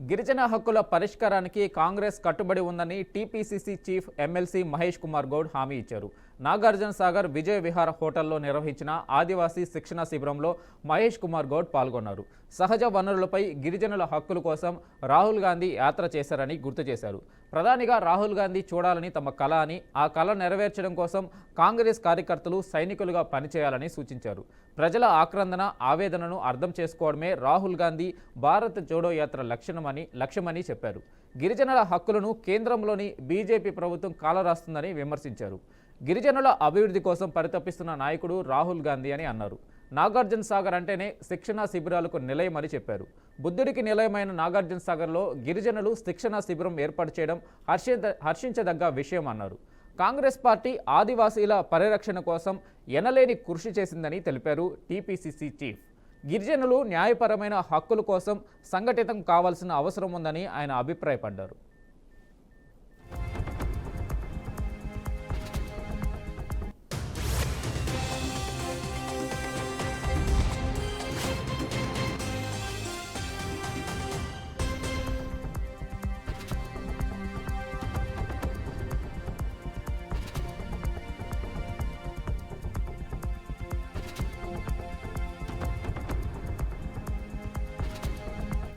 గిరిజన హక్కుల పరిష్కారానికి కాంగ్రెస్ కట్టుబడి ఉందని TPCC chief MLC Mahesh Kumar Goud హామీ ఇచ్చారు. నాగార్జున సాగర్ విజయ విహార హోటల్లో నిర్వహించిన ఆదివాసీ శిక్షణ శిబిరంలో మహేష్ కుమార్ గౌడ్ పాల్గొన్నారు. సహజ వనరులపై గిరిజనుల హక్కుల కోసం రాహుల్ గాంధీ యాత్ర చేశారని గుర్తు చేశారు. ప్రధానిగా రాహుల్ గాంధీ చూడాలని తమ కల అని, ఆ కల నెరవేర్చడం కోసం కాంగ్రెస్ కార్యకర్తలు సైనికులుగా పనిచేయాలని సూచించారు. ప్రజల ఆక్రందన, ఆవేదనను అర్థం చేసుకోవడమే రాహుల్ గాంధీ భారత్ జోడో యాత్ర లక్ష్యమని చెప్పారు. గిరిజనుల హక్కులను కేంద్రంలోని బీజేపీ ప్రభుత్వం కాలరాస్తుందని విమర్శించారు. గిరిజనుల అభివృద్ధి కోసం పరితపిస్తున్న నాయకుడు రాహుల్ గాంధీ అని అన్నారు. నాగార్జున సాగర్ అంటేనే శిక్షణా శిబిరాలకు నిలయమని చెప్పారు. బుద్ధుడికి నిలయమైన నాగార్జున సాగర్లో గిరిజనులు శిక్షణా శిబిరం ఏర్పాటు చేయడం హర్షించదగ్గ విషయం అన్నారు. కాంగ్రెస్ పార్టీ ఆదివాసీల పరిరక్షణ కోసం ఎనలేని కృషి చేసిందని తెలిపారు టీపీసీసీ చీఫ్. గిరిజనులు న్యాయపరమైన హక్కుల కోసం సంఘటితం కావాల్సిన అవసరం ఉందని ఆయన అభిప్రాయపడ్డారు.